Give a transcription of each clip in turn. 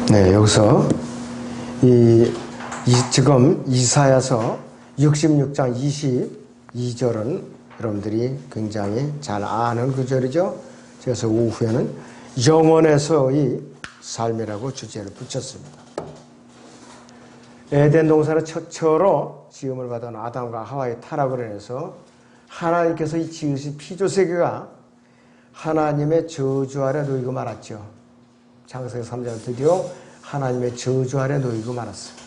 네, 여기서 지금 이사야서 66장 22절은 여러분들이 굉장히 잘 아는 구절이죠. 그래서 오후에는 영원에서의 삶이라고 주제를 붙였습니다. 에덴 동산의 최초로 지음을 받은 아담과 하와의 타락을 인해서 하나님께서 이 지으신 피조세계가 하나님의 저주 아래 놓이고 말았죠. 창세기 3장은 드디어 하나님의 저주 아래 놓이고 말았어요.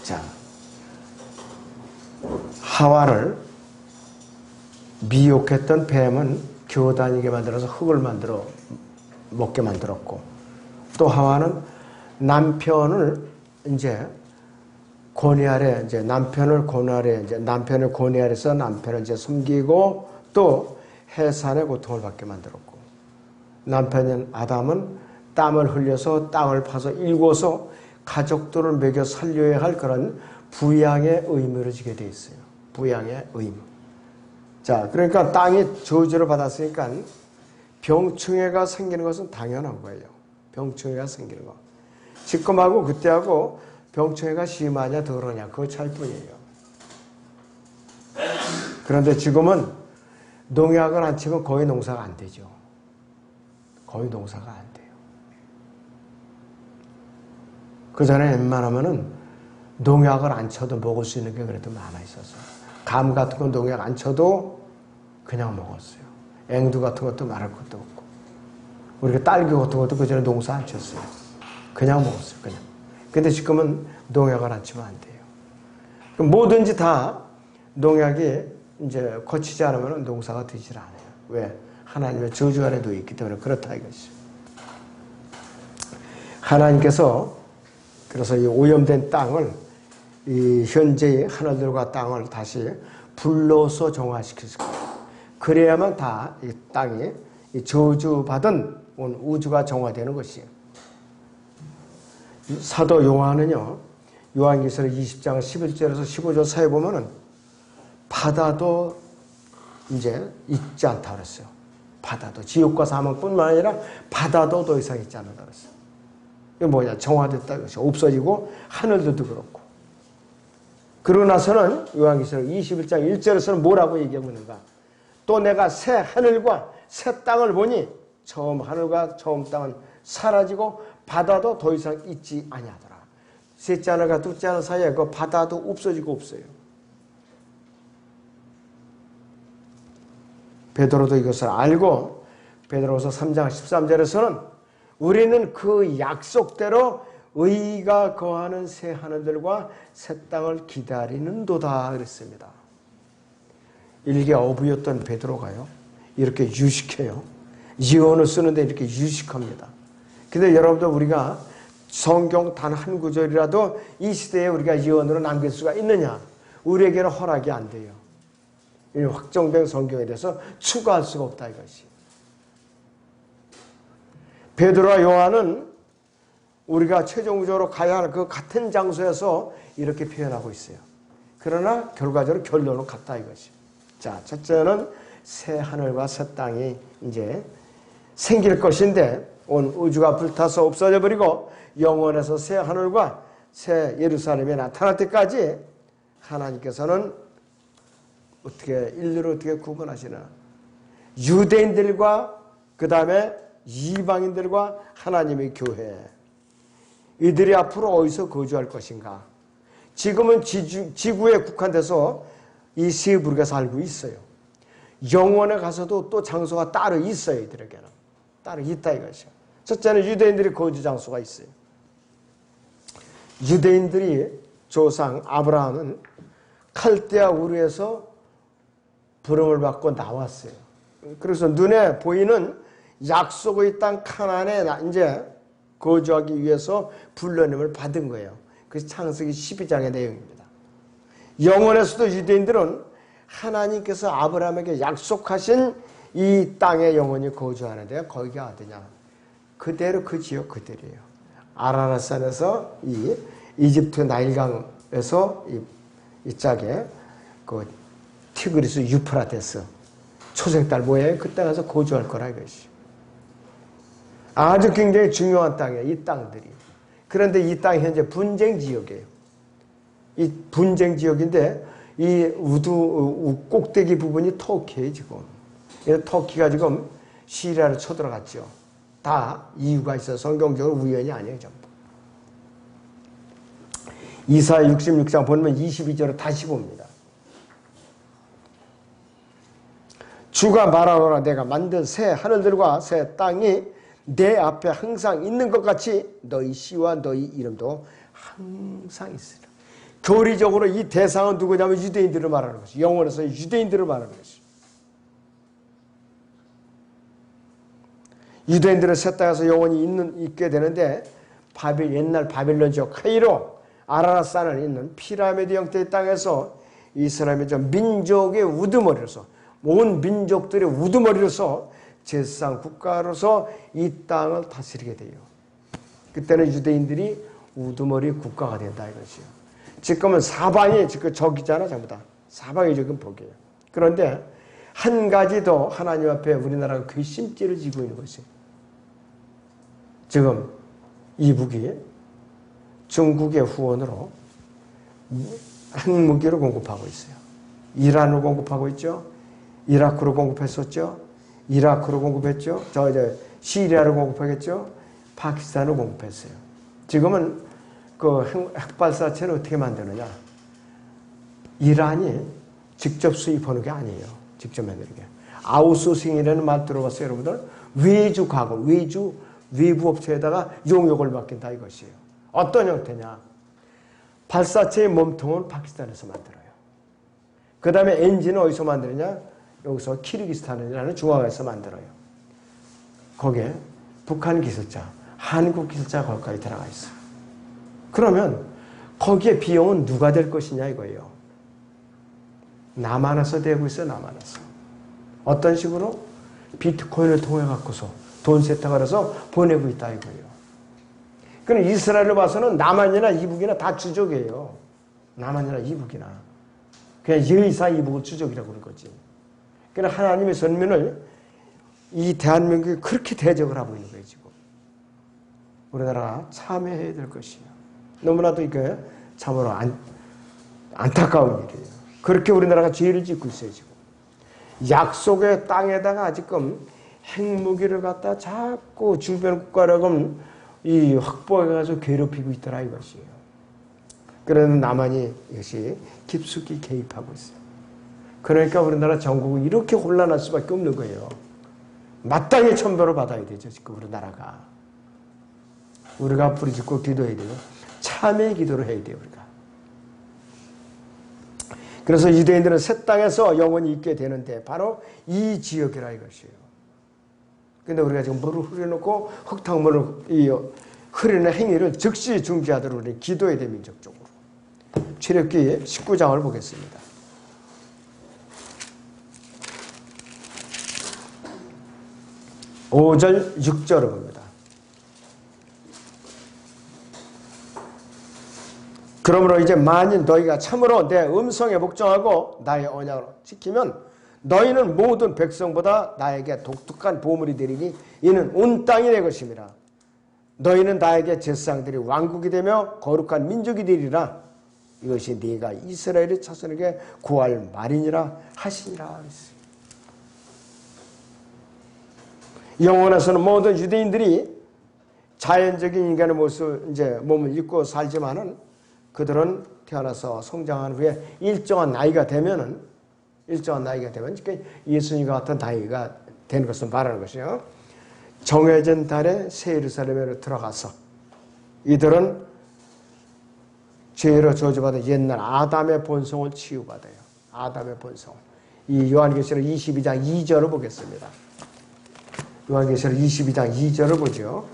자, 하와를 미혹했던 뱀은 기어다니게 만들어서 흙을 만들어 먹게 만들었고, 또 하와는 남편을 이제 권위 아래, 남편의 권위 아래서 남편을 숨기고 또 해산의 고통을 받게 만들었고, 남편인 아담은 땀을 흘려서 땅을 파서 일궈서 가족들을 먹여 살려야 할 그런 부양의 의무를 지게 돼 있어요. 부양의 의무. 자, 그러니까 땅이 저주를 받았으니까 병충해가 생기는 것은 당연한 거예요. 병충해가 생기는 거. 지금하고 그때하고 병충해가 심하냐 덜하냐 그거 차일 뿐이에요. 그런데 지금은 농약을 안 치면 거의 농사가 안 되죠. 거의 농사가 안 돼요. 그 전에 웬만하면은 농약을 안 쳐도 먹을 수 있는 게 그래도 많아 있어서, 감 같은 건 농약 안 쳐도 그냥 먹었어요. 앵두 같은 것도 말할 것도 없고, 우리가 딸기 같은 것도 그 전에 농사 안 쳤어요. 그냥 먹었어요. 그냥. 근데 지금은 농약을 안 치면 안 돼요. 뭐든지 다 농약이 이제 거치지 않으면 농사가 되질 않아요. 왜? 하나님의 저주 아래 놓여 있기 때문에 그렇다 이것이죠. 하나님께서 그래서 이 오염된 땅을, 이 현재의 하늘들과 땅을 다시 불러서 정화시키실 거예요. 그래야만 다 이 땅이 이 저주받은 온 우주가 정화되는 것이에요. 사도 요한은요, 요한계시록 20장 11절에서 15절 사이에 보면은 바다도 이제 있지 않다 그랬어요. 바다도, 지옥과 사망뿐만 아니라 바다도 더 이상 있지 않는다 그랬어요. 이게 뭐냐? 정화됐다 이것이 없어지고, 하늘들도 그렇고. 그러고 나서는 요한계시록 21장 1절에서는 뭐라고 얘기하고 있는가? 또 내가 새 하늘과 새 땅을 보니 처음 하늘과 처음 땅은 사라지고 바다도 더 이상 있지 아니하더라. 셋째 하늘과 둘째 하늘 사이에 그 바다도 없어지고 없어요. 베드로도 이것을 알고 베드로서 3장 13절에서는 우리는 그 약속대로 의가 거하는 새 하늘들과 새 땅을 기다리는도다 그랬습니다. 일개 어부였던 베드로가요, 이렇게 유식해요. 예언을 쓰는데 이렇게 유식합니다. 근데 여러분들, 우리가 성경 단 한 구절이라도 이 시대에 우리가 예언으로 남길 수가 있느냐? 우리에게는 허락이 안 돼요. 이 확정된 성경에 대해서 추가할 수가 없다 이것이. 베드로와 요한은 우리가 최종적으로 가야 할 그 같은 장소에서 이렇게 표현하고 있어요. 그러나 결과적으로 결론은 같다 이것이. 자, 첫째는 새 하늘과 새 땅이 이제 생길 것인데, 온 우주가 불타서 없어져 버리고 영원에서 새 하늘과 새 예루살렘이 나타날 때까지 하나님께서는 어떻게 인류를 어떻게 구분하시나? 유대인들과 그 다음에 이방인들과 하나님의 교회, 이들이 앞으로 어디서 거주할 것인가? 지금은 지구에 국한돼서 이 세 부류가 살고 있어요. 영원에 가서도 또 장소가 따로 있어요. 이들에게는 따로 있다 이것이요. 첫째는 유대인들이 거주 장소가 있어요. 유대인들이 조상 아브라함은 칼데아 우르에서 부름을 받고 나왔어요. 그래서 눈에 보이는 약속의 땅 카나안에 이제 거주하기 위해서 불러냄을 받은 거예요. 그래서 창세기 12장의 내용입니다. 영원에서도 유대인들은 하나님께서 아브라함에게 약속하신 이 땅에 영원히 거주하는데, 거기가 어디냐? 그대로 그 지역 그대로예요. 아라랏산에서 이 이집트 나일강에서 이 짝에 그 티그리스 유프라테스 초생딸 모양의 그때 가서 거주할 거라 이것이. 아주 굉장히 중요한 땅이에요. 이 땅들이. 그런데 이 땅이 현재 분쟁 지역이에요. 이 분쟁 지역인데 이 꼭대기 부분이 터키예요. 지금. 터키가 지금 시리아를 쳐들어갔죠. 다 이유가 있어요. 성경적으로 우연이 아니에요. 전부. 이사야 66장 보면 22절을 다시 봅니다. 주가 말하노라 내가 만든 새 하늘들과 새 땅이 내 앞에 항상 있는 것 같이 너희 씨와 너희 이름도 항상 있으리라. 교리적으로 이 대상은 누구냐면 유대인들을 말하는 것이, 영원에서 유대인들을 말하는 것이. 유대인들은 새 땅에서 영원히 있게 되는데 옛날 바빌론 지역 카이로 아라라산에 있는 피라미드 형태의 땅에서 이스라엘의 저 민족의 우두머리로서, 온 민족들의 우두머리로서 제사상 국가로서 이 땅을 다스리게 돼요. 그때는 유대인들이 우두머리 국가가 된다 이것이요. 지금은 사방이 지금 적이잖아, 전부 다. 사방이 지금 복이에요. 그런데 한 가지 더 하나님 앞에 우리나라가 괘씸죄를 지고 있는 것이, 지금 이북이 중국의 후원으로 핵무기를 공급하고 있어요. 이란으로 공급하고 있죠. 이라크로 공급했었죠. 이라크로 공급했죠. 시리아로 공급하겠죠. 파키스탄으로 공급했어요. 지금은 그 핵발사체를 어떻게 만드느냐. 이란이 직접 수입하는 게 아니에요. 직접 만드는 게. 아웃소싱이라는 말 들어봤어요, 여러분들? 외주 가공, 외부 업체에다가 용역을 맡긴다 이것이에요. 어떤 형태냐. 발사체의 몸통은 파키스탄에서 만들어요. 그 다음에 엔진은 어디서 만드느냐. 여기서 키르기스탄이라는 중앙에서 만들어요. 거기에 북한 기술자, 한국 기술자 거기까지 들어가 있어요. 그러면 거기에 비용은 누가 될 것이냐 이거예요. 남한에서 되고 있어요. 남한에서. 어떤 식으로? 비트코인을 통해 갖고서 돈 세탁을 해서 보내고 있다 이거예요. 그럼 이스라엘로 봐서는 남한이나 이북이나 다 주적이에요. 남한이나 이북이나. 그냥 여의사 이북을 주적이라고 그런 거지. 그러니까 하나님의 선민을 이 대한민국이 그렇게 대적을 하고 있는 거예요, 지금. 우리나라가 참여해야 될 것이에요. 너무나도 이게 참으로 안타까운 일이에요. 그렇게 우리나라가 죄를 짓고 있어요, 지금. 약속의 땅에다가 지금 핵무기를 갖다 자꾸 주변 국가라고 이 확보해가지고 괴롭히고 있더라 이것이에요. 그러는 남한이 이것이 깊숙이 개입하고 있어요. 그러니까 우리나라 전국은 이렇게 혼란할 수밖에 없는 거예요. 마땅히 천벌을 받아야 되죠, 지금 우리나라가. 우리가 부르짖고 기도해야 돼요. 참회의 기도를 해야 돼요, 우리가. 그래서 유대인들은 새 땅에서 영원히 있게 되는데 바로 이 지역이라 이것이에요. 근데 우리가 지금 물을 흐려놓고 흙탕물을 흐르는 행위를 즉시 중지하도록 우리 기도해야 돼, 민족적으로. 출애굽기 19장을 보겠습니다. (5절) (6절을) 봅니다. 그러므로 이제 만일 너희가 참으로 내 음성에 복종하고 나의 언약을 지키면 너희는 모든 백성보다 나에게 독특한 보물이 되리니 이는 온 땅이 내 것임이라. 너희는 나에게 제사장들이 왕국이 되며 거룩한 민족이 되리라. 이것이 네가 이스라엘의 자손에게 구할 말이니라 하시니라. 영원에서는 모든 유대인들이 자연적인 인간의 모습, 이제 몸을 입고 살지만은 그들은 태어나서 성장한 후에 일정한 나이가 되면 예수님과 같은 나이가 되는 것을 말하는 것이요. 정해진 달에 새 예루살렘으로 들어가서 이들은 죄로 저주받은 옛날 아담의 본성을 치유받아요. 아담의 본성. 이 요한계시록 22장 2절을 보겠습니다. 요한계시록 22장 2절을 보죠.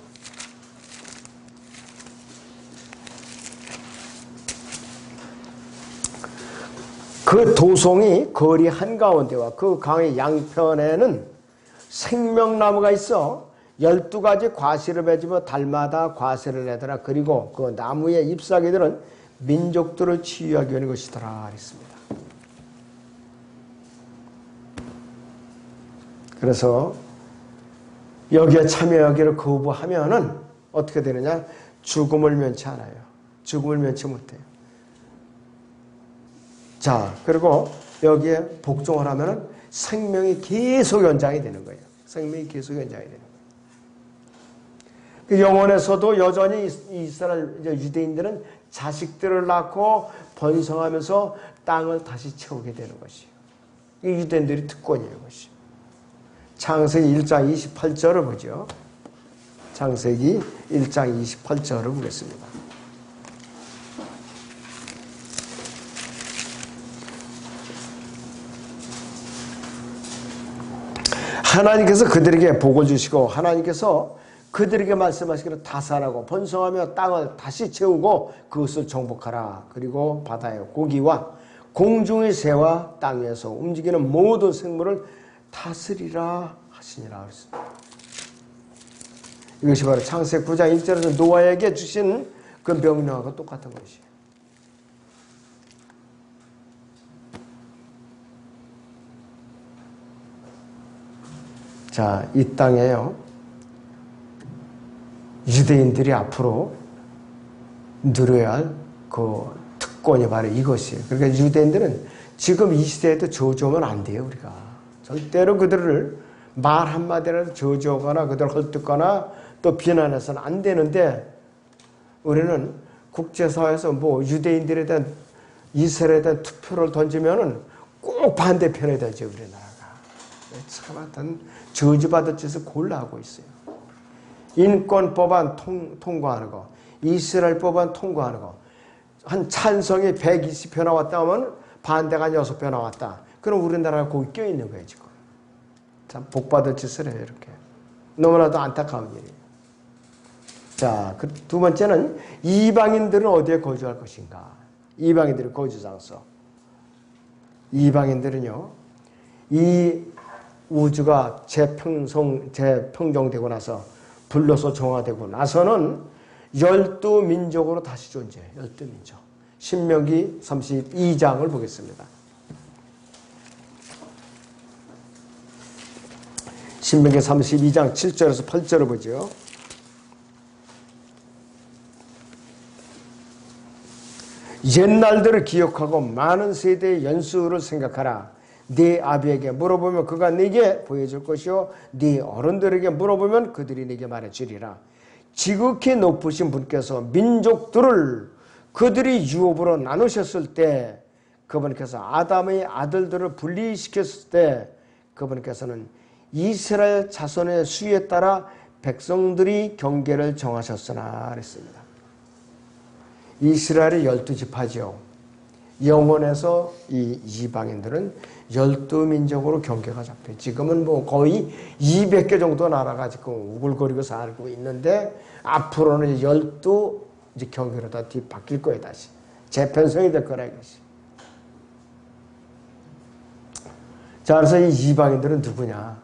그 도송이 거리 한가운데와 그 강의 양편에는 생명나무가 있어 12가지 과실을 맺으며 달마다 과실을 내더라. 그리고 그 나무의 잎사귀들은 민족들을 치유하기 위한 것이더라 그랬습니다. 그래서 여기에 참여하기를 거부하면은 어떻게 되느냐? 죽음을 면치 않아요. 죽음을 면치 못해요. 자, 그리고 여기에 복종을 하면은 생명이 계속 연장이 되는 거예요. 생명이 계속 연장이 되는 거예요. 그 영혼에서도 여전히 이스라엘 유대인들은 자식들을 낳고 번성하면서 땅을 다시 채우게 되는 것이에요. 이 유대인들이 특권이에요, 것이. 창세기 1장 28절을 보죠. 창세기 1장 28절을 보겠습니다. 하나님께서 그들에게 복을 주시고 하나님께서 그들에게 말씀하시기를 다산하고 번성하며 땅을 다시 채우고 그것을 정복하라. 그리고 바다의 고기와 공중의 새와 땅 위에서 움직이는 모든 생물을 다스리라 하시니라 그랬습니다. 이것이 바로 창세기 9장 1절에서 노아에게 주신 그 명령하고 똑같은 것이에요. 자, 이 땅에요, 유대인들이 앞으로 누려야 할 그 특권이 바로 이것이에요. 그러니까 유대인들은 지금 이 시대에도 저주하면 안 돼요, 우리가. 절대로 그들을 말 한마디라도 저주하거나 그들을 헐뜯거나 또 비난해서는 안 되는데, 우리는 국제사회에서 뭐 유대인들에 대한, 이스라엘에 대한 투표를 던지면은 꼭 반대편에 되죠, 우리나라가. 참 하여튼 저주받을 짓을 골라하고 있어요. 인권 법안 통과하는 거, 이스라엘 법안 통과하는 거, 한 찬성이 120표 나왔다 하면 반대가 한 6표 나왔다. 그럼 우리나라가 거기 껴있는 거예요, 지금. 참 복받을 짓을 해요, 이렇게. 너무나도 안타까운 일이에요. 자, 그 두 번째는 이방인들은 어디에 거주할 것인가? 이방인들의 거주 장소. 이방인들은요, 이 우주가 재평정되고 나서, 불로서 정화되고 나서는 12민족으로 다시 존재해요. 12민족. 신명기 32장을 보겠습니다. 신명기 32장 7절에서 8절을 보죠. 옛날들을 기억하고 많은 세대의 연수를 생각하라. 네 아비에게 물어보면 그가 네게 보여줄 것이요 네 어른들에게 물어보면 그들이 네게 말해주리라. 지극히 높으신 분께서 민족들을 그들이 유업으로 나누셨을 때, 그분께서 아담의 아들들을 분리시켰을 때 그분께서는 이스라엘 자손의 수에 따라 백성들이 경계를 정하셨으나 그랬습니다. 이스라엘이 12지파죠. 영원에서 이 이방인들은 12민족으로 경계가 잡혀요. 지금은 뭐 거의 200개 정도 나라가 지금 우글거리고 살고 있는데, 앞으로는 12 이제 경계로 다 바뀔 거예요, 다시. 재편성이 될 거라 이것이. 자, 그래서 이 이방인들은 누구냐?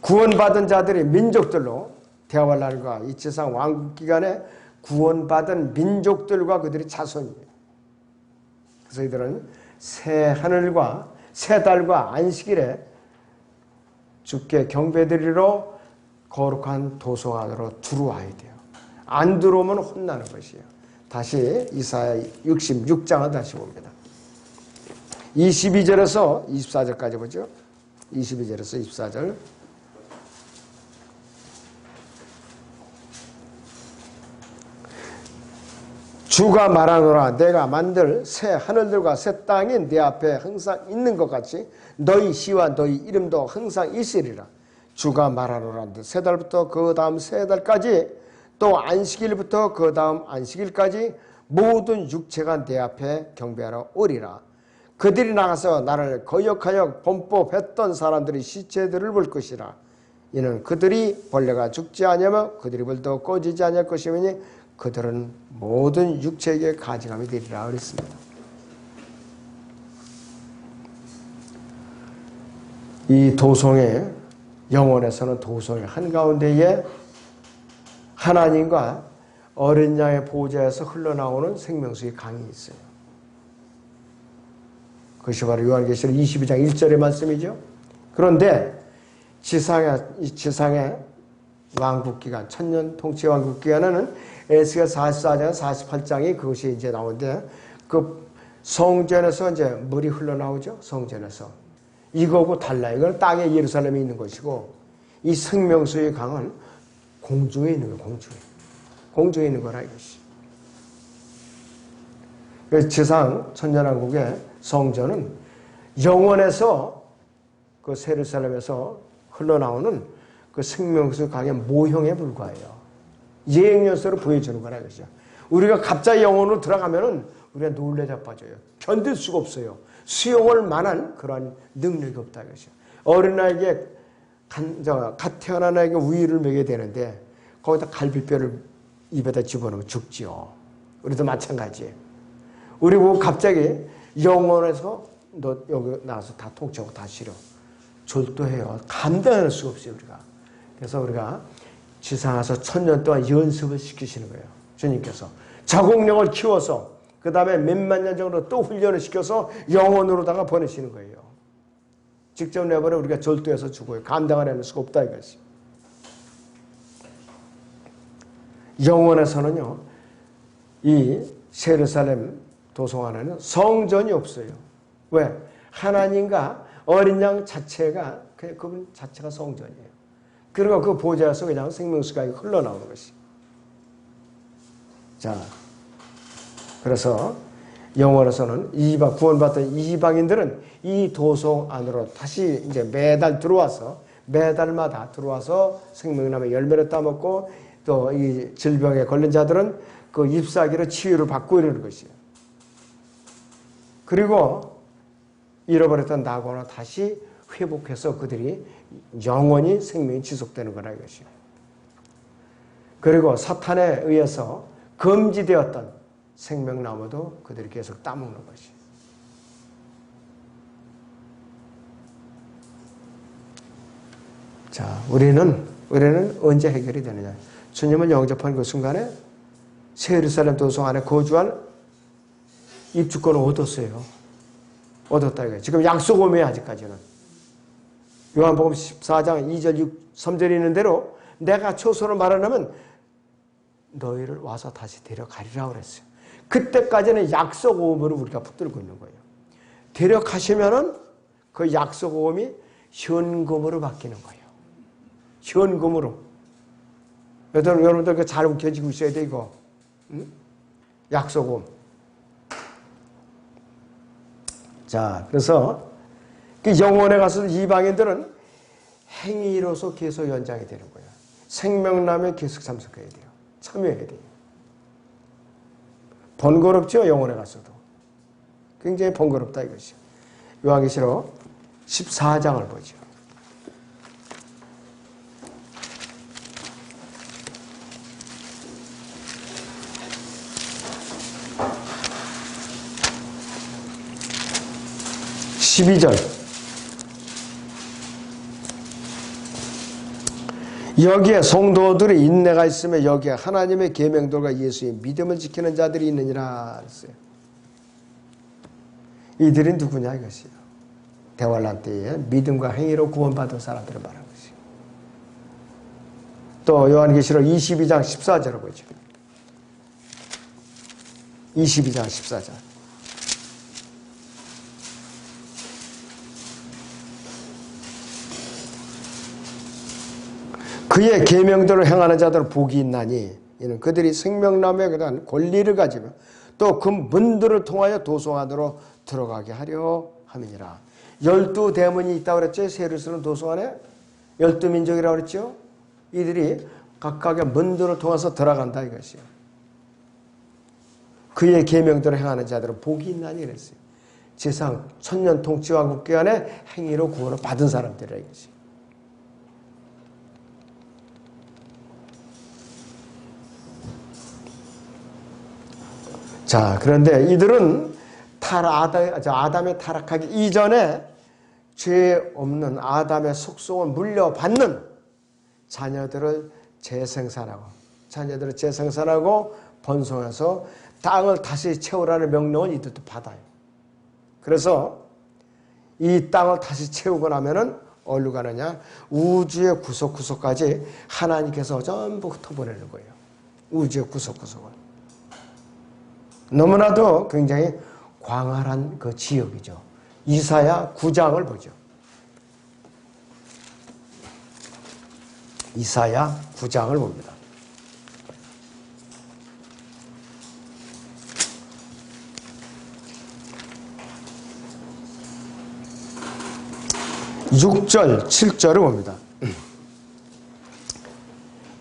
구원받은 자들이 민족들로 대화할날과 이 세상 왕국 기간에 구원받은 민족들과 그들의 자손이에요. 그래서 이들은 새 하늘과 새 달과 안식일에 주께 경배드리러 거룩한 도성 안으로 들어와야 돼요. 안 들어오면 혼나는 것이에요. 다시 이사야 66장을 다시 봅니다. 22절에서 24절까지 보죠. 22절에서 24절. 주가 말하노라. 내가 만들 새 하늘들과 새 땅이 내 앞에 항상 있는 것 같이 너희 시와 너희 이름도 항상 있으리라. 주가 말하노라. 세 달부터 그 다음 세 달까지, 또 안식일부터 그 다음 안식일까지 모든 육체가 내 앞에 경배하러 오리라. 그들이 나가서 나를 거역하여 범법했던 사람들의 시체들을 볼 것이라. 이는 그들이 벌레가 죽지 아니하며 그들이 불도 꺼지지 아니할 것이니 그들은 모든 육체에게 가증함이 되리라 그랬습니다. 이 도성의 영혼에서는 도성의 한가운데에 하나님과 어린 양의 보좌에서 흘러나오는 생명수의 강이 있어요. 그것이 바로 요한계시록 22장 1절의 말씀이죠. 그런데 지상에 왕국기간, 천년 통치 왕국기간에는 에스겔 44장, 48장이 그것이 이제 나오는데 그 성전에서 이제 물이 흘러나오죠. 성전에서. 이거하고 달라요. 이건 땅에 예루살렘에 있는 것이고 이 생명수의 강은 공중에 있는 거예요. 공중에. 공중에 있는 거라 이것이. 그래서 지상 천년왕국의 성전은 영원에서 그 예루살렘에서 흘러나오는 그 생명수 강의 모형에 불과해요. 예행연설을 보여주는 거라 이것이죠. 우리가 갑자기 영혼으로 들어가면은 우리가 놀래 자빠져요. 견딜 수가 없어요. 수용할 만한 그러한 능력이 없다 이것이죠. 어린아이에게 갓 태어난 아이에게 우유를 먹여야 되는데 거기다 갈비뼈를 입에다 집어넣으면 죽지요. 우리도 마찬가지예요. 우리 보고 갑자기 영혼에서 너 여기 나와서 다 통치하고 다 싫어. 졸도해요. 감당할 수가 없어요 우리가. 그래서 우리가 지상에서 1000년 동안 연습을 시키시는 거예요. 주님께서 자국력을 키워서 그 다음에 몇만 년 정도 또 훈련을 시켜서 영혼으로다가 보내시는 거예요. 직접 내버려 우리가 절도해서 죽어요. 감당을 해낼 수가 없다 이것이. 영혼에서는요. 이 예루살렘 도성 안에는 성전이 없어요. 왜? 하나님과 어린 양 자체가 그분 자체가 성전이에요. 그리고 그 보좌에서 그냥 생명수가 흘러나오는 것이. 자, 그래서 영원에서는 구원받던 이방인들은 이 도성 안으로 다시 이제 매달마다 들어와서 생명나무의 열매를 따먹고 또 이 질병에 걸린 자들은 그 잎사귀로 치유를 받고 이러는 것이에요. 그리고 잃어버렸던 낙원을 다시 회복해서 그들이 영원히 생명이 지속되는 거라 이것이에요. 그리고 사탄에 의해서 금지되었던 생명나무도 그들이 계속 따먹는 것이. 자, 우리는 언제 해결이 되느냐? 주님을 영접한 그 순간에 새 예루살렘 도성 안에 거주할 입주권을 얻었어요. 얻었다 이거예요. 지금 약속 오면 아직까지는. 요한복음 14장 2절 3절에 있는 대로 내가 초소를 말하면 너희를 와서 다시 데려가리라 그랬어요. 그때까지는 약속 오음으로 우리가 붙들고 있는 거예요. 데려가시면은 그 약속 오음이 현금으로 바뀌는 거예요. 현금으로. 여러분들 그 잘 움켜쥐고 있어야 돼 이거. 응? 약속 오음. 자, 그래서 그 영원에 가서 이방인들은 행위로서 계속 연장이 되는 거예요. 생명나무에 계속 참석해야 돼요. 참여해야 돼요. 번거롭죠, 영혼에 가서도. 굉장히 번거롭다 이것이요. 요한계시록 14장을 보죠. (12절) 여기에 성도들의 인내가 있으며 여기에 하나님의 계명들과 예수의 믿음을 지키는 자들이 있느니라 했어요. 이들이 누구냐 이것이요. 대환란 때에 믿음과 행위로 구원받은 사람들을 말하는 것이요. 또 요한계시록 22장 14절을 보죠. 22장 14절. 그의 계명대로 행하는 자들은 복이 있나니 이는 그들이 생명나무에 대한 권리를 가지며 또 그 문들을 통하여 도성 안으로 들어가게 하려 함이니라. 12대문이 있다고 그랬죠. 예루살렘 도성 안에 12민족이라고 그랬죠. 이들이 각각의 문들을 통해서 들어간다 이것이요. 그의 계명대로 행하는 자들은 복이 있나니 그랬어요. 지상 천년 통치왕국 기간에 행위로 구원을 받은 사람들이라 이것이. 자, 그런데 이들은 아담의 타락하기 이전에 죄 없는 아담의 속성을 물려받는 자녀들을 재생산하고 번성해서 땅을 다시 채우라는 명령을 이들도 받아요. 그래서 이 땅을 다시 채우고 나면은 어디로 가느냐? 우주의 구석구석까지 하나님께서 전부 흩어보내는 거예요. 우주의 구석구석을. 너무나도 굉장히 광활한 그 지역이죠. 이사야 9장을 보죠. 이사야 9장을 봅니다. (6절) (7절을) 봅니다.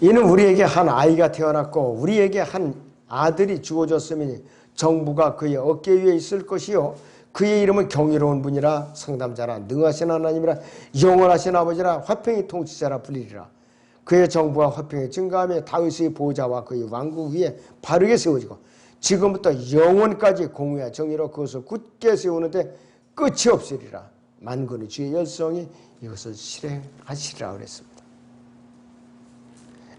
이는 우리에게 한 아이가 태어났고 우리에게 한 아들이 주어졌으니 정부가 그의 어깨 위에 있을 것이요 그의 이름은 경이로운 분이라 상담자라 능하신 하나님이라 영원하신 아버지라 화평의 통치자라 불리리라. 그의 정부와 화평의 증가하며 다윗의 보좌와 그의 왕국 위에 바르게 세워지고 지금부터 영원까지 공의와 정의로 그것을 굳게 세우는데 끝이 없으리라. 만군의 주의 열성이 이것을 실행하시리라 그랬습니다.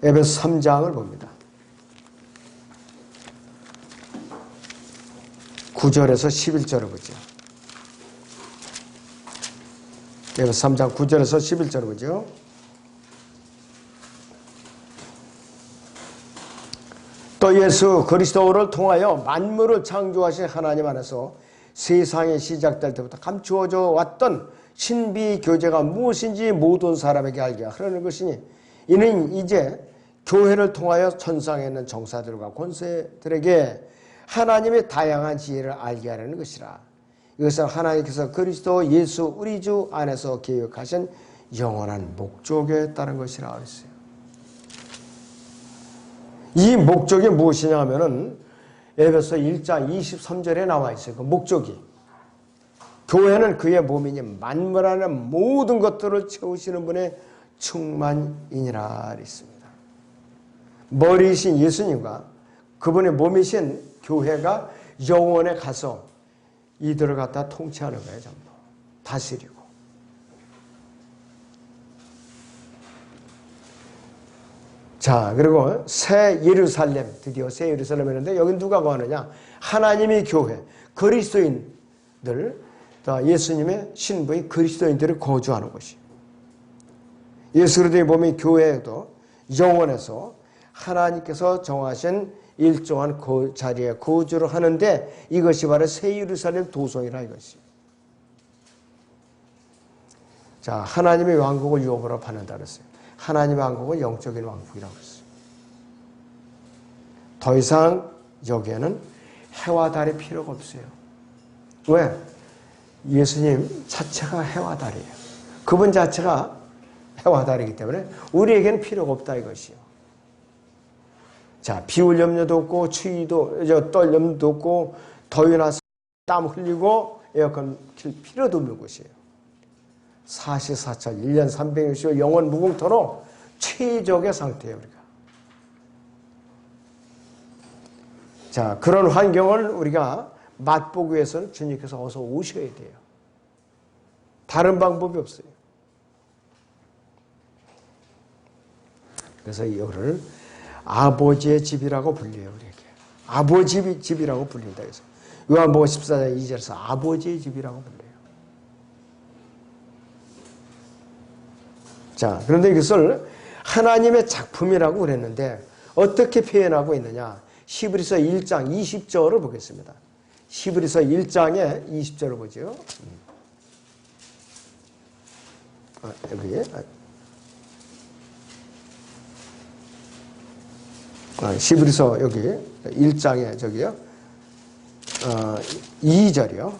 에베소 3장을 봅니다. 9절에서 11절을 보죠. 에베소 3장 9절에서 11절을 보죠. 또 예수 그리스도를 통하여 만물을 창조하신 하나님 안에서 세상이 시작될 때부터 감추어져 왔던 신비 교제가 무엇인지 모든 사람에게 알게 하려는 것이니 이는 이제 교회를 통하여 천상에 있는 정사들과 권세들에게 하나님의 다양한 지혜를 알게 하려는 것이라. 이것은 하나님께서 그리스도 예수 우리 주 안에서 계획하신 영원한 목적에 따른 것이라 그랬어요. 이 목적이 무엇이냐 하면은 에베소 1장 23절에 나와 있어요. 그 목적이 교회는 그의 몸이니 만물 안에 모든 것들을 채우시는 분의 충만이니라 했습니다. 머리이신 예수님과 그분의 몸이신 교회가 영원에 가서 이들을 갖다 통치하는 거예요. 전부 다스리고. 자, 그리고 새 예루살렘, 드디어 새 예루살렘이었는데 여기 누가 거하느냐? 하나님의 교회, 그리스도인들, 예수님의 신부인 그리스도인들이 거주하는 곳이. 예수 그리스도의 몸인 교회도 영원에서 하나님께서 정하신 일정한 그 자리에 거주를 하는데 이것이 바로 새 예루살렘 도성이라 이것이. 자, 하나님의 왕국을 유업으로 받는다 그랬어요. 하나님의 왕국은 영적인 왕국이라고 했어요. 더 이상 여기에는 해와 달이 필요가 없어요. 왜? 예수님 자체가 해와 달이에요. 그분 자체가 해와 달이기 때문에 우리에게는 필요가 없다 이것이요. 자, 비올 염려도 없고 추위도 떨 염려도 없고 더위나 땀 흘리고 에어컨 킬 필요도 없는 곳이에요. 사시사철 1년 360일 영원 무궁토록 최적의 상태예요. 우리가. 자, 그런 환경을 우리가 맛보기 위해서는 주님께서 어서 오셔야 돼요. 다른 방법이 없어요. 그래서 이거를 아버지의 집이라고 불려요. 우리에게. 아버지의 집이라고 불린다. 그래서 요한복음 14장 2절에서 아버지의 집이라고 불려요. 자, 그런데 이것을 하나님의 작품이라고 그랬는데 어떻게 표현하고 있느냐? 히브리서 1장 20절을 보겠습니다. 히브리서 1장의 20절을 보죠. 여기에. 히브리서 여기 1장에 저기요. 2절이요.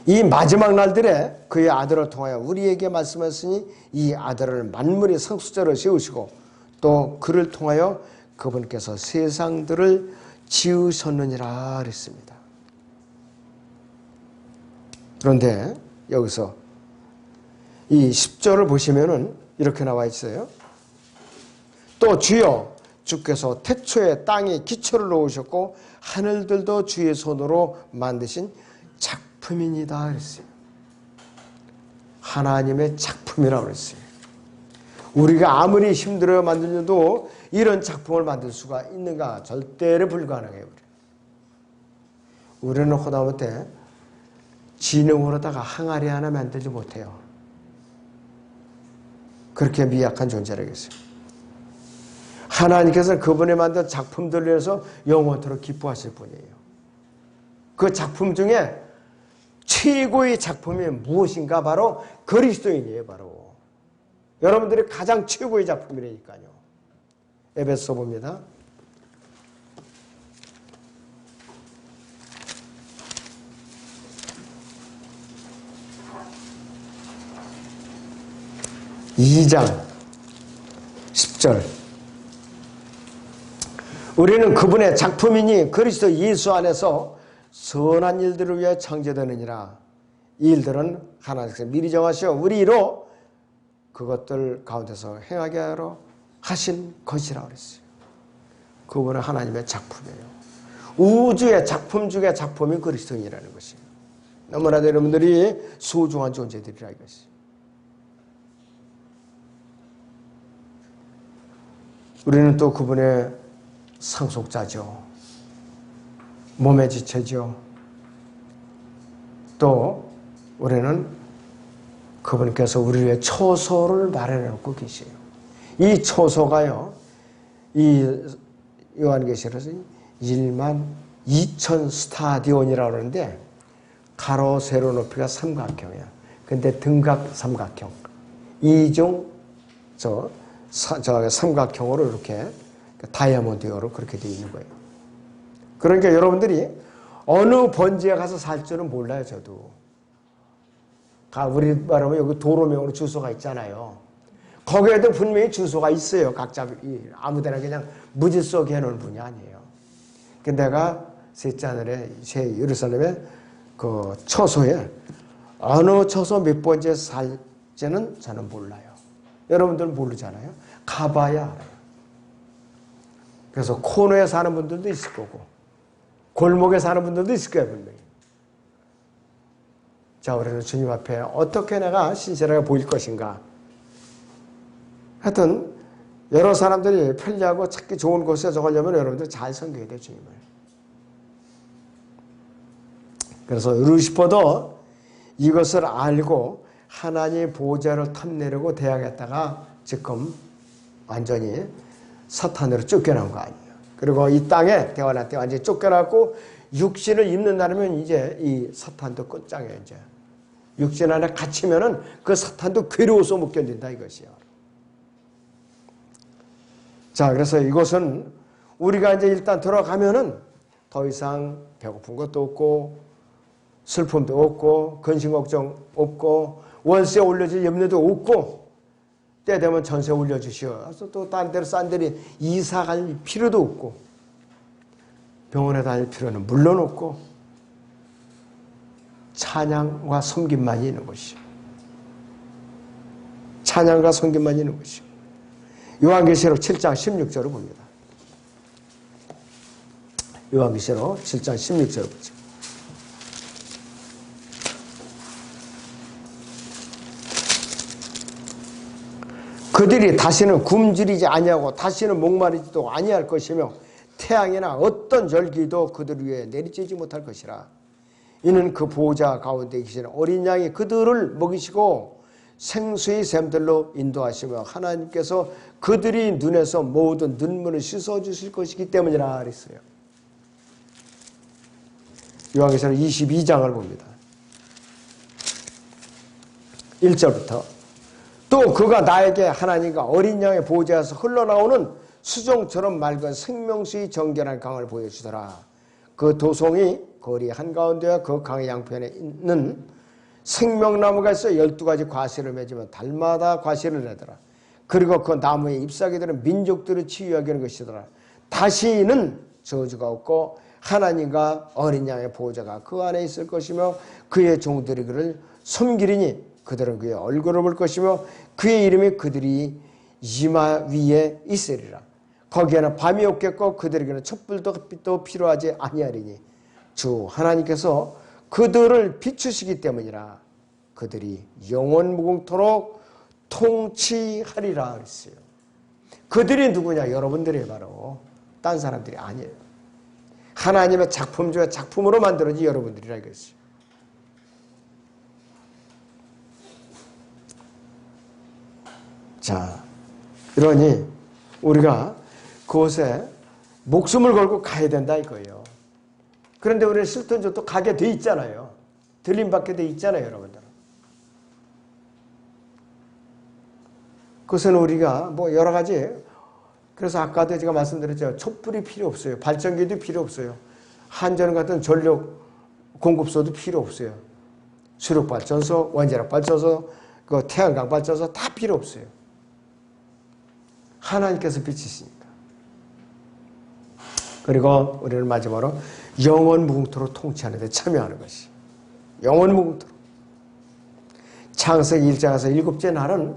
이 마지막 날들에 그의 아들을 통하여 우리에게 말씀하시니 이 아들을 만물의 성수자로 세우시고 또 그를 통하여 그분께서 세상들을 지으셨느니라 그랬습니다. 그런데 여기서 이 10절을 보시면은 이렇게 나와 있어요. 또 주여 주께서 태초에 땅에 기초를 놓으셨고 하늘들도 주의 손으로 만드신 작품입니다 그랬어요. 하나님의 작품이라고 그랬어요. 우리가 아무리 힘들어 만들려도 이런 작품을 만들 수가 있는가? 절대로 불가능해요. 우리는 하다못해 지능으로다가 항아리 하나 만들지 못해요. 그렇게 미약한 존재라겠어요. 하나님께서 그분이 만든 작품들을 위해서 영원토록 기뻐하실 분이에요. 그 작품 중에 최고의 작품이 무엇인가? 바로 그리스도인이에요. 바로 여러분들이 가장 최고의 작품이라니까요. 에베소 봅니다. (2장) 10절. 우리는 그분의 작품이니 그리스도 예수 안에서 선한 일들을 위해 창조되느니라. 이 일들은 하나님께서 미리 정하시어 우리로 그것들 가운데서 행하게 하러 하신 것이라 그랬어요. 그분은 하나님의 작품이에요. 우주의 작품 중에 작품이 그리스도인이라는 것이에요. 너무나도 여러분들이 소중한 존재들이라 이것이에요. 우리는 또 그분의 상속자죠. 몸의 지체죠. 또 우리는 그분께서 우리 위해 초소를 마련해 놓고 계세요. 이 초소가요, 이 요한계시록에서 12,000 스타디온이라고 그러는데 가로 세로 높이가 삼각형이야. 근데 등각 삼각형. 이중 저 삼각형으로 이렇게 다이아몬드형으로 그렇게 되어 있는 거예요. 그러니까 여러분들이 어느 번지에 가서 살 줄은 몰라요. 저도. 우리 말하면 여기 도로명으로 주소가 있잖아요. 거기에도 분명히 주소가 있어요. 각자 아무데나 그냥 무질서하게 해놓은 분이 아니에요. 내가 셋째 하늘에 새 예루살렘의 그 처소에 어느 처소 몇 번째 살지는 저는 몰라요. 여러분들은 모르잖아요. 가봐야 알아요. 그래서 코너에 사는 분들도 있을 거고 골목에 사는 분들도 있을 거예요. 분명히. 자, 우리는 주님 앞에 어떻게 내가 신실하게 보일 것인가. 하여튼 여러 사람들이 편리하고 찾기 좋은 곳에 적으려면 여러분들 잘 섬겨야 돼요. 주님을. 그래서 루시퍼도 이것을 알고 하나님의 보좌를 탐내려고 대항했다가 지금 완전히 사탄으로 쫓겨난 거 아니에요. 그리고 이 땅에 태어날 때 완전히 쫓겨났고 육신을 입는다면 이제 이 사탄도 끝장이에요. 이제 육신 안에 갇히면은 그 사탄도 괴로워서 못 견딘다 이것이요. 자, 그래서 이것은 우리가 이제 일단 들어가면은 더 이상 배고픈 것도 없고 슬픔도 없고 근심 걱정 없고 월세 올려줄 염려도 없고 때 되면 전세 올려주시오. 그래서 또 딴 데로 싼 데로 이사 갈 필요도 없고 병원에 다닐 필요는 물론 없고 찬양과 섬김만이 있는 것이요. 찬양과 섬김만이 있는 것이요. 요한계시록 7장 16절을 봅니다. 요한계시록 7장 16절을 보죠. 그들이 다시는 굶주리지 아니하고 다시는 목마르지도 아니할 것이며 태양이나 어떤 열기도 그들 위에 내리쬐지 못할 것이라. 이는 그 보호자 가운데 계시는 어린 양이 그들을 먹이시고 생수의 샘들로 인도하시며 하나님께서 그들이 눈에서 모든 눈물을 씻어주실 것이기 때문이라 그랬어요. 요한계시록 22장을 봅니다. 1절부터 또 그가 나에게 하나님과 어린 양의 보호자에서 흘러나오는 수정처럼 맑은 생명수의 정결한 강을 보여주더라. 그 도송이 거리 한가운데와 그 강의 양편에 있는 생명나무가 있어 12가지 과실을 맺으면 달마다 과실을 내더라. 그리고 그 나무에 잎사귀 들은 민족들을 치유하게 하는 것이더라. 다시는 저주가 없고 하나님과 어린 양의 보호자가 그 안에 있을 것이며 그의 종들이 그를 섬기리니 그들은 그의 얼굴을 볼 것이며 그의 이름이 그들이 이마 위에 있으리라. 거기에는 밤이 없겠고 그들에게는 촛불도 햇빛도 필요하지 아니하리니 주 하나님께서 그들을 비추시기 때문이라. 그들이 영원 무궁토록 통치하리라 그랬어요. 그들이 누구냐? 여러분들이 바로 딴 사람들이 아니에요. 하나님의 작품 중에 작품으로 만들어진 여러분들이라 그랬어요. 자, 이러니 우리가 그곳에 목숨을 걸고 가야 된다 이거예요. 그런데 우리는 실존적으로 가게 돼 있잖아요. 들림받게 돼 있잖아요, 여러분들. 그것은 우리가 뭐 여러 가지, 그래서 아까도 제가 말씀드렸죠. 촛불이 필요 없어요. 발전기도 필요 없어요. 한전 같은 전력 공급소도 필요 없어요. 수력발전소, 원자력발전소, 그 태양광 발전소 다 필요 없어요. 하나님께서 비치시니까. 그리고 우리는 마지막으로 영원 무궁토로 통치하는 데 참여하는 것이. 영원 무궁토로. 창세기 1장에서 7째 날은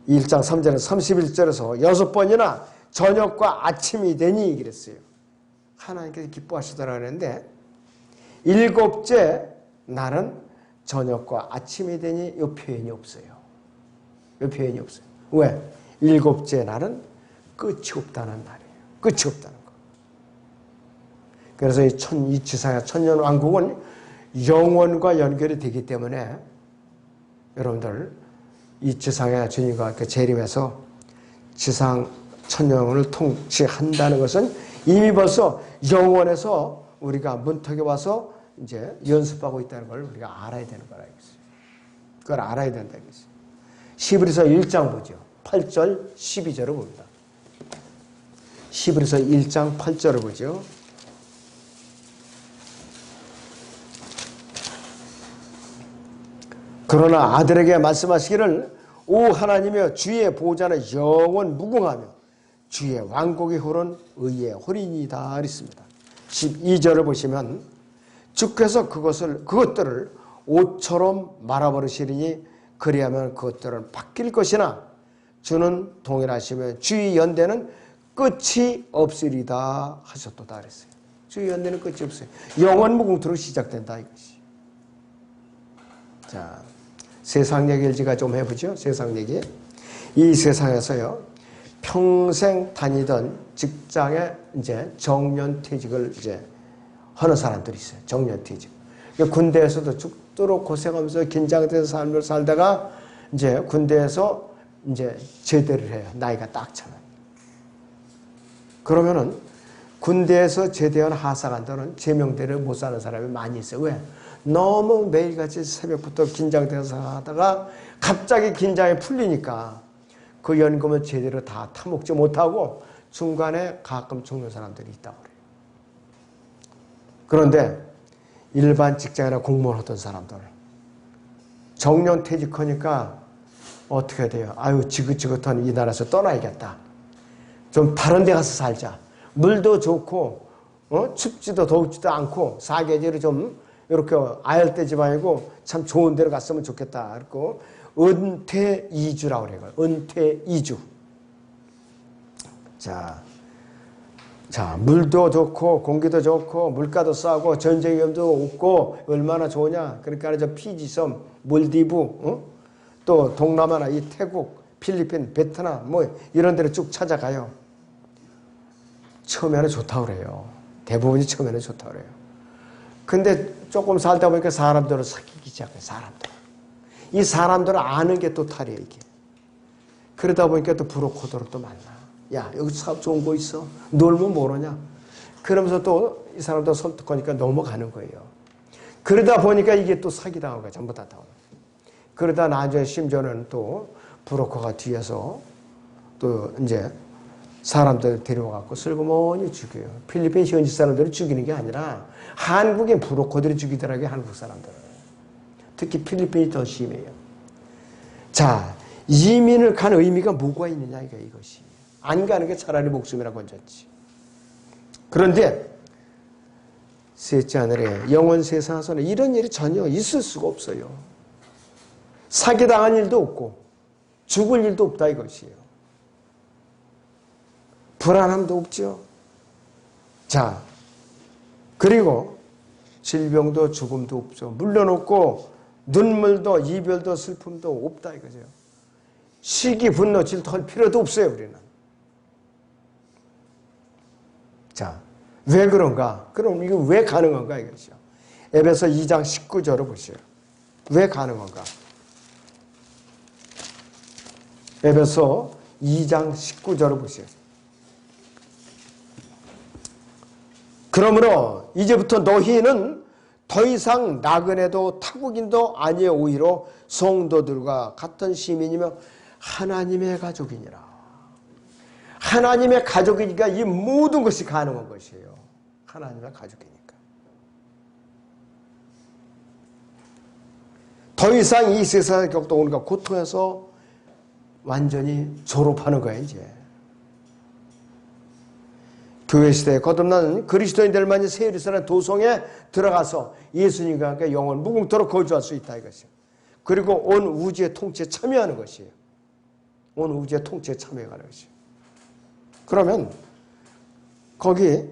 1장 3절에서 31절에서 6번이나 저녁과 아침이 되니 그랬어요. 하나님께서 기뻐하시더라 그랬는데 7째 날은 저녁과 아침이 되니 이 표현이 없어요. 이 표현이 없어요. 왜? 7째 날은 끝이 없다는 날이에요. 끝이 없다는 거. 그래서 이 지상의 천년왕국은 영원과 연결이 되기 때문에 여러분들 이 지상의 주님과 재림해서 지상 천년을 통치한다는 것은 이미 벌써 영원에서 우리가 문턱에 와서 이제 연습하고 있다는 걸 우리가 알아야 되는 거라 이거죠. 그걸 알아야 된다 이거죠. 히브리서 1장 보죠. 8절 12절을 봅니다. 히브리서 1장 8절을 보죠. 그러나 아들에게 말씀하시기를 오 하나님이여 주의 보좌는 영원 무궁하며 주의 왕국의 홀은 의의 홀이니이다 그랬습니다. 12절을 보시면 주께서 그것들을 옷처럼 말아버리시리니 그리하면 그것들은 바뀔 것이나 주는 동일하시며 주의 연대는 끝이 없으리다 하셨도다 그랬어요. 주의 연대는 끝이 없어요. 영원 무궁토로 시작된다 이것이. 자, 세상 얘기를 제가 좀 해보죠. 세상 얘기. 이 세상에서요, 평생 다니던 직장에 이제 정년퇴직을 이제 하는 사람들이 있어요. 정년퇴직. 군대에서도 죽도록 고생하면서 긴장된 삶을 살다가 이제 군대에서 이제 제대를 해요. 나이가 딱 차면. 그러면은 군대에서 제대한 하사관들은 제명대를 못 사는 사람이 많이 있어요. 왜? 너무 매일같이 새벽부터 긴장돼서 하다가 갑자기 긴장이 풀리니까 그 연금을 제대로 다 타먹지 못하고 중간에 가끔 죽는 사람들이 있다고 그래요. 그런데 일반 직장이나 공무원 하던 사람들 정년퇴직하니까 어떻게 돼요? 아유 지긋지긋한 이 나라에서 떠나야겠다. 좀 다른 데 가서 살자. 물도 좋고 춥지도 더우지도 않고 사계절이 좀 이렇게 아열대 지방이고 참 좋은 데로 갔으면 좋겠다. 그리고 은퇴 이주라고 그래요. 은퇴 이주. 자, 물도 좋고 공기도 좋고 물가도 싸고 전쟁 위험도 없고 얼마나 좋으냐. 그러니까 저 피지섬, 몰디브, 또 동남아나 이 태국, 필리핀, 베트남 뭐 이런 데를 쭉 찾아가요. 처음에는 좋다고 그래요. 대부분이 처음에는 좋다고 그래요. 근데 조금 살다 보니까 사람들을 사귀기 시작해요. 사람들. 이 사람들을 아는 게 또 탈이에요. 이게. 그러다 보니까 또 브로커들을 또 만나. 야 여기 사업 좋은 거 있어. 놀면 모르냐. 그러면서 또 이 사람들 설득하니까 넘어가는 거예요. 그러다 보니까 이게 또 사기당한 거예요. 전부 다. 그러다 나중에 심지어는 또 브로커가 뒤에서 또 이제 사람들 데려와갖고 슬그머니 죽여요. 필리핀 현지 사람들을 죽이는 게 아니라 한국인 브로커들이 죽이더라고요. 한국 사람들을. 특히 필리핀이 더 심해요. 자, 이민을 간 의미가 뭐가 있느냐 이것이. 안 가는 게 차라리 목숨이나 건졌지. 그런데 셋째 하늘에 영원 세상에서는 이런 일이 전혀 있을 수가 없어요. 사기당한 일도 없고 죽을 일도 없다 이것이에요. 불안함도 없죠. 자, 그리고 질병도 죽음도 없죠. 물론 없고 눈물도 이별도 슬픔도 없다 이거죠. 시기, 분노, 질투할 필요도 없어요. 우리는. 자, 왜 그런가? 그럼 이거 왜 가능한가 이거죠. 에베소 2장 19절을 보시죠. 왜 가능한가? 에베소 2장 19절을 보세요. 그러므로 이제부터 너희는 더 이상 나그네도 타국인도 아니요 오히려 성도들과 같은 시민이며 하나님의 가족이니라. 하나님의 가족이니까 이 모든 것이 가능한 것이에요. 하나님의 가족이니까. 더 이상 이 세상에 겪던 우리가 고통에서 완전히 졸업하는 거야 이제. 교회 시대에 거듭난 그리스도인들만이 새 예루살렘 도성에 들어가서 예수님과 함께 영원 무궁토록 거주할 수 있다 이것이에요. 그리고 온 우주의 통치에 참여하는 것이에요. 온 우주의 통치에 참여하는 것이에요. 그러면 거기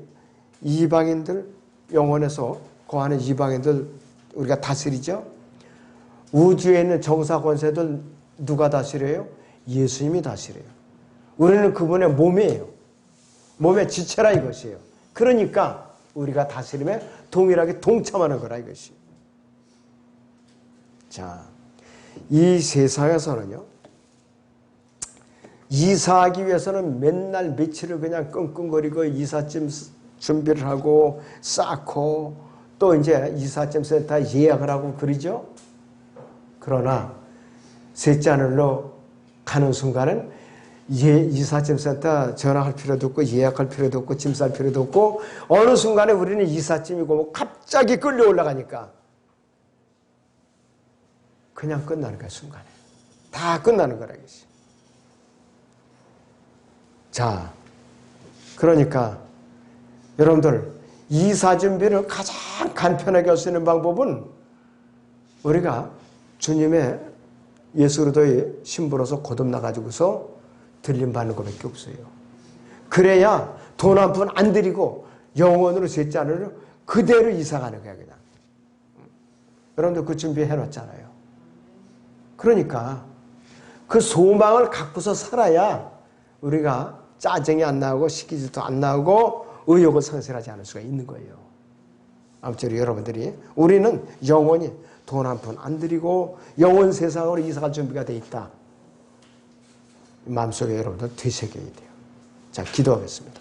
이방인들, 영원에서 거하는 이방인들 우리가 다스리죠. 우주에 있는 정사 권세들 누가 다스려요? 예수님이 다스려요. 우리는 그분의 몸이에요. 몸의 지체라 이것이에요. 그러니까 우리가 다스림에 동일하게 동참하는 거라 이것이. 자, 이 세상에서는요, 이사하기 위해서는 맨날 며칠을 그냥 끙끙거리고 이삿짐 준비를 하고 쌓고 또 이제 이삿짐 센터 예약을 하고 그러죠. 그러나 셋째 하늘로 가는 순간은 이삿짐 센터 전화할 필요도 없고 예약할 필요도 없고 짐 쌀 필요도 없고 어느 순간에 우리는 이삿짐이고 뭐 갑자기 끌려 올라가니까 그냥 끝나는 거야 순간에. 다 끝나는 거라 이것이. 자, 그러니까 여러분들 이사 준비를 가장 간편하게 할 수 있는 방법은 우리가 주님의 예수 그리스도의 신부로서 거듭나가지고서 들림받는 것밖에 없어요. 그래야 돈 한 푼 안 들이고 영원으로 셋째 하늘로 그대로 이사가는 거야 그냥. 여러분들 그 준비해놨잖아요. 그러니까 그 소망을 갖고서 살아야 우리가 짜증이 안 나오고 시기질도 안 나오고 의욕을 상실하지 않을 수가 있는 거예요. 아무쪼록 여러분들이 우리는 영원히 돈 한 푼 안 들이고 영원 세상으로 이사갈 준비가 돼 있다. 마음속에 여러분들 되새겨야 돼요. 자, 기도하겠습니다.